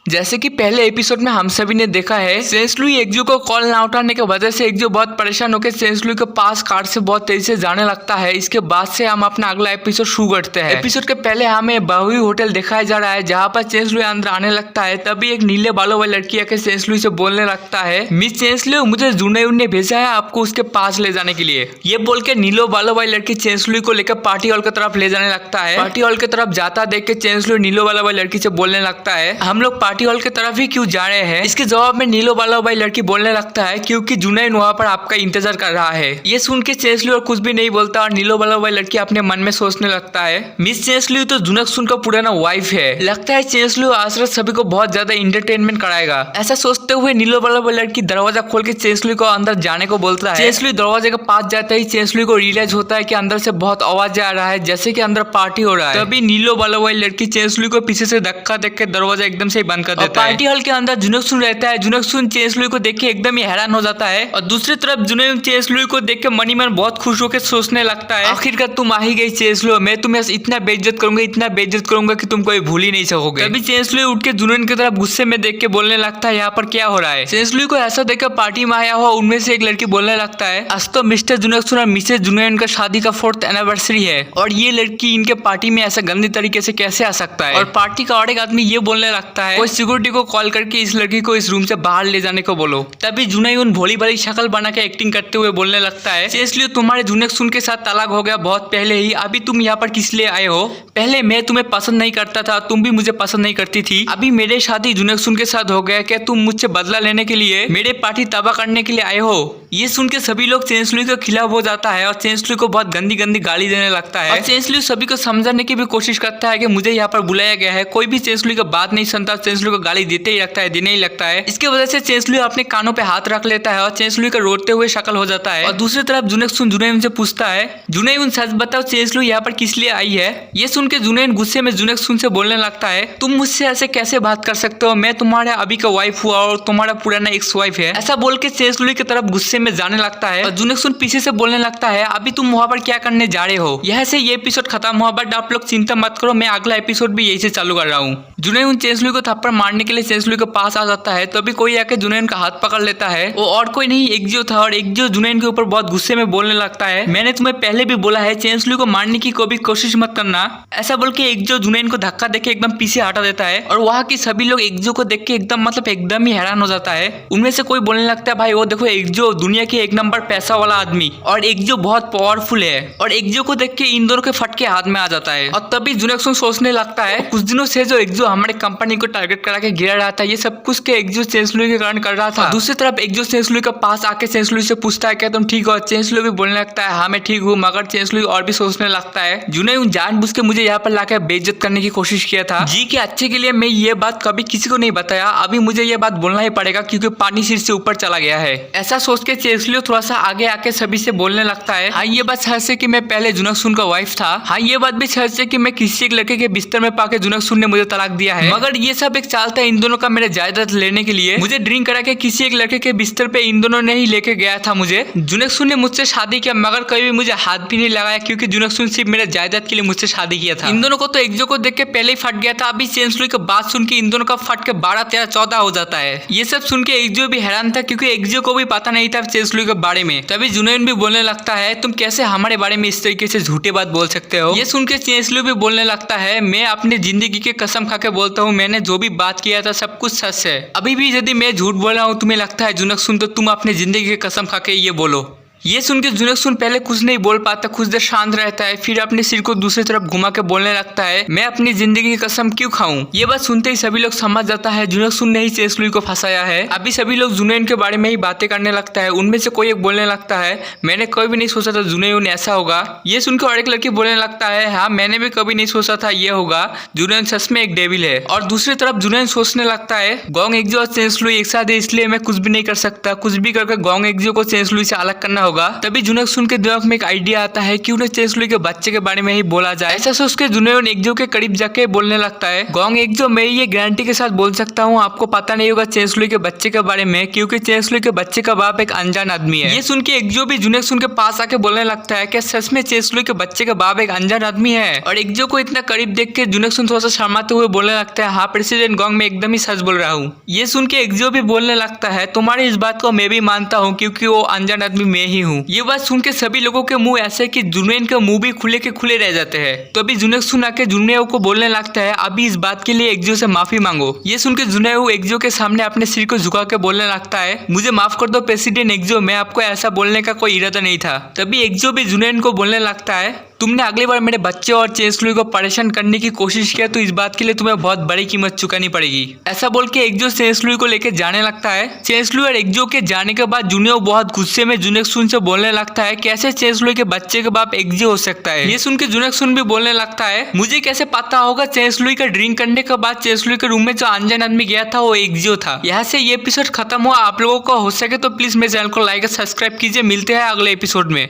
जैसे कि पहले एपिसोड में हम सभी ने देखा है, सेंसलुई एकजू को कॉल ना उठाने की वजह से एकजू बहुत परेशान होकर सेंसलुई के पास कार से बहुत तेजी से जाने लगता है। इसके बाद से हम अपना अगला एपिसोड शुरू करते हैं। एपिसोड के पहले हमें बाहुई होटल दिखाया जा रहा है, जहाँ पर सेंसलुई अंदर आने लगता है। तभी एक नीले बालों वाली लड़की आके सेंसलुई से बोलने लगता है, मिस सेंसलुई, मुझे जुनयून ने भेजा है आपको उसके पास ले जाने के लिए। ये बोल के नीलो बालों वाली लड़की सेंसलुई को लेकर पार्टी हॉल की तरफ ले जाने लगता है। पार्टी हॉल की तरफ जाता देख के सेंसलुई नीलो बालों वाली लड़की से बोलने लगता है, हम लोग पार्टी हॉल की तरफ ही क्यों जा रहे हैं? इसके जवाब में नीलो बालों वाली लड़की बोलने लगता है, क्योंकि जुनयून वहाँ पर आपका इंतजार कर रहा है। ये सुन के सेंसलुई और कुछ भी नहीं बोलता और नीलो बालों वाली लड़की अपने मन में सोचने लगता है, मिस सेंसलुई तो जुनक्सुन का पुराना वाइफ है। लगता है सेंसलुई आज रात सभी को बहुत ज्यादा एंटरटेनमेंट कराएगा। ऐसा सोचते हुए नीलो बालों वाली लड़की दरवाजा खोल के सेंसलुई को अंदर जाने को बोलता है। सेंसलुई दरवाजे के पास जाते ही सेंसलुई को रियलाइज होता है कि अंदर से बहुत आवाज आ रहा है, जैसे कि अंदर पार्टी हो रहा है। तभी नीलो बालों वाली लड़की सेंसलुई को पीछे से धक्का देख के दरवाजा एकदम से बंद कर देता है। पार्टी हॉल के अंदर जुनक्सुन रहता है। जुनक्सुन सेंसलुई को देख के एकदम ही हैरान हो जाता है और दूसरी तरफ जुनयून सेंसलुई को देख के मनी मन बहुत खुश होकर सोचने लगता है, आखिरकार तुम आ ही गई सेंसलुई, मैं तुम्हें इतना बेइज्जत करूंगा, इतना बेइज्जत करूंगा कि तुम कोई भूल ही नहीं सकोगे। तभी सेंसलुई उठ के जुनयून की तरफ गुस्से में देख के बोलने लगता है, यहाँ पर क्या हो रहा है? सेंसलुई को ऐसा देखकर पार्टी में आया हुआ उनमें से एक लड़की बोलने लगता है, आज तो मिस्टर जुनक्सुन और मिसेस जुनयून का शादी का 4th एनिवर्सरी है और ये लड़की इनके पार्टी में ऐसा गंदी तरीके से कैसे आ सकता है? और पार्टी का और एक आदमी ये बोलने लगता है, कोई सिक्योरिटी को कॉल करके इस लड़की को इस रूम से बाहर ले जाने को बोलो। तभी जुनयून भोली भाली शक्ल बना के एक्टिंग करते हुए बोलने लगता है, सेंसलुई तुम्हारे जुनक्सुन के साथ तलाक हो गया बहुत पहले ही, अभी तुम यहाँ पर किस लिए आए हो? पहले मैं तुम्हें पसंद नहीं करता था, तुम भी मुझे पसंद नहीं करती थी, अभी मेरे शादी जुनक्सुन के साथ हो गया, क्या तुम मुझसे बदला लेने के लिए मेरे पार्टी तबाह करने के लिए आए हो? ये सुन के सभी लोग सेंसलुई के खिलाफ हो जाता है और सेंसलुई को बहुत गंदी गंदी गाली देने लगता है। और सेंसलुई सभी को समझाने की भी कोशिश करता है कि मुझे यहाँ पर बुलाया गया है, कोई भी सेंसलुई का बात नहीं सुनता, सेंसलुई को गाली देते ही लगता है, देने ही लगता है। इसके वजह से सेंसलुई अपने कानों पे हाथ रख लेता है और सेंसलुई का रोते हुए शक्ल हो जाता है। और दूसरी तरफ जुनक्सुन जुनयून से पूछता है, जुनयून सच बताओ सेंसलुई यहाँ पर किस लिए आई है? ये सुन के जुनयून गुस्से में जुनक्सुन से बोलने लगता है, तुम मुझसे ऐसे कैसे बात कर सकते हो? मैं तुम्हारे अभी का वाइफ हुआ और तुम्हारा पुराना एक्स वाइफ है। ऐसा बोल के सेंसलुई की तरफ गुस्से में जाने लगता है और जुनक्सुन पीछे से बोलने लगता है, अभी तुम वहाँ पर क्या करने जा रहे हो? यहाँ से ये एपिसोड खत्म हुआ, बट आप लोग चिंता मत करो, मैं अगला एपिसोड भी यही से चालू कर रहा हूँ। जुनयून सेंसलुई को थप्पड़ मारने के लिए सेंसलुई के पास आ जाता है, तभी कोई आके जुनयून का हाथ पकड़ लेता है। वो और कोई नहीं एकजो था और एकजो जुनयून के ऊपर बहुत गुस्से में बोलने लगता है, मैंने तुम्हें पहले भी बोला है सेंसलुई को मारने की कोई भी कोशिश मत करना। ऐसा बोल के एकजो जुनयून को धक्का देके एकदम पीछे हटा देता है और वहाँ की सभी लोग एकजो को देख के एकदम ही हैरान हो जाता है। उनमें से कोई बोलने लगता है, भाई वो देखो एकजो दुनिया के एक नंबर पैसा वाला आदमी और एकजो बहुत पावरफुल है। और एकजो को देख के इन दोनों के फटके हाथ में आ जाता है। और तभी जुनक्सुन सोचने लगता है, कुछ दिनों से जो एकजो हमारे कंपनी को टारगेट करा के गिरा रहा था, ये सब कुछ के एकजो सेंसलुई के कारण कर रहा था। दूसरी तरफ एकजो सेंसलुई के पास आके सेंसलुई से पूछता है, क्या तुम ठीक हो? सेंसलुई भी बोलने लगता है, हाँ मैं ठीक हूँ। मगर सेंसलुई और भी सोचने लगता है, जुनयून जानबूझ के मुझे यहाँ पर लाकर बेइज्जत करने की कोशिश किया था, जी के अच्छे के लिए मैं ये बात कभी किसी को नहीं बताया, अभी मुझे ये बात बोलना ही पड़ेगा क्योंकि पानी सिर से ऊपर चला गया है। ऐसा सोच के सेंसलुई थोड़ा सा आगे आके सभी से बोलने लगता है, हाँ ये बात सच है कि मैं पहले जुनक्सुन का वाइफ था, हाँ ये बात भी सच है कि मैं किसी एक लड़के के बिस्तर में पाके जुनक्सुन ने मुझे तलाक दिया है, मगर ये सब एक चाल था इन दोनों का मेरे जायदाद लेने के लिए। मुझे ड्रिंक करा के किसी एक लड़के के बिस्तर पे इन दोनों ने ही लेके गया था मुझे। जुनक्सुन ने मुझसे शादी किया मगर कभी भी मुझे हाथ भी नहीं लगाया क्योंकि जुनक्सुन सिर्फ मेरे जायदाद के लिए मुझसे शादी किया था। इन दोनों को तो एकजो को देख के पहले ही फट गया था, अभी सेंसलुई की बात सुन के इन दोनों का फट के 12, 13, 14 हो जाता है। ये सब सुन के एकजो भी हैरान था क्योंकि एकजो को भी पता नहीं था सेंसलुई के बारे में। तभी जुनयून भी बोलने लगता है, तुम कैसे हमारे बारे में इस तरीके से झूठे बात बोल सकते हो? ये सुन के सेंसलुई भी बोलने लगता है, मैं अपनी जिंदगी की कसम खा के बोलता हूँ, मैंने जो भी बात किया था सब कुछ सच है। अभी भी यदि मैं झूठ बोल रहा हूँ तुम्हें लगता है जुनक्सुन, तो तुम अपनी जिंदगी की कसम खा के ये बोलो। ये सुन के जुनक्सुन पहले कुछ नहीं बोल पाता, कुछ देर शांत रहता है, फिर अपने सिर को दूसरी तरफ घुमा के बोलने लगता है, मैं अपनी जिंदगी की कसम क्यों खाऊं? ये बात सुनते ही सभी लोग समझ जाता है जुनक्सुन ने ही सेंसलुई को फंसाया है। अभी सभी लोग जुनयून के बारे में ही बातें करने लगता है। उनमें से कोई एक बोलने लगता है, मैंने कभी भी नहीं सोचा था जुनयून ऐसा होगा। ये सुनकर और एक लड़की बोलने लगता है, हाँ मैंने भी कभी नहीं सोचा था ये होगा, जुनयून सच में एक डेविल है। और दूसरी तरफ जुनयून सोचने लगता है, गोंग एकजो और सेंसलुई एक साथ है इसलिए मैं कुछ भी नहीं कर सकता, कुछ भी करके गोंग एकजो को सेंसलुई से अलग करना होगा। तभी जुनेक्सुन के दिमाग में एक आइडिया आता है कि उन्हें चेंसलुई के बच्चे के बारे में ही बोला जाए। ऐसा सोच के जुनयोन एकजो के करीब जाके बोलने लगता है, गोंग एकजो, मैं ये गारंटी के साथ बोल सकता हूँ आपको पता नहीं होगा चेंसलुई के बच्चे के बारे में, क्योंकि चेंसलुई के बच्चे का बाप एक अनजान आदमी है। ये सुन के एकजो भी जुनेक्सुन के पास आके बोलने लगता है, क्या सच में चेंसलुई के बच्चे का बाप एक अनजान आदमी है? और एकजो को इतना करीब देख के जुनेक्सुन थोड़ा सा शर्माते हुए बोलने लगता है, हाँ प्रेसिडेंट गोंग, मैं एकदम ही सच बोल रहा हूँ। ये सुन के एकजो भी बोलने लगता है, तुम्हारी इस बात को मैं भी मानता हूँ, क्योंकि वो अनजान आदमी मैं ही हूँ। ये बात सुन के सभी लोगों के मुंह ऐसे कि जुनयन के मुंह भी खुले के खुले रह जाते हैं। तो अभी जुनेक्सुन आके जुनयो को बोलने लगता है, अभी इस बात के लिए एकजो से माफी मांगो। ये सुन के जुनयो एकजो के सामने अपने सिर को झुका के बोलने लगता है, मुझे माफ कर दो प्रेसिडेंट एकजो, मैं आपको ऐसा बोलने का कोई इरादा नहीं था। तभी एकजो भी जुनयन को बोलने लगता है, तुमने अगली बार मेरे बच्चे और चेंसलुई को परेशान करने की कोशिश किया तो इस बात के लिए तुम्हें बहुत बड़ी कीमत चुकानी पड़ेगी। ऐसा बोल के एकजो चेंसलुई को लेकर जाने लगता है। चेंसलुई और एकजो के जाने के बाद जुनियो बहुत गुस्से में जुनेक्सुन से बोलने लगता है, कैसे चेंसलुई के बच्चे के बाप एकजो हो सकता है? ये सुन के जुनेक्सुन भी बोलने लगता है, मुझे कैसे पता होगा चेंसलुई का ड्रिंक करने के बाद चेंसलुई के रूम में जो अनजान आदमी गया था वो एकजो था। यहाँ से ये एपिसोड खत्म हुआ। आप लोगों को हो सके तो प्लीज मेरे चैनल को लाइक और सब्सक्राइब कीजिए। मिलते हैं अगले एपिसोड में।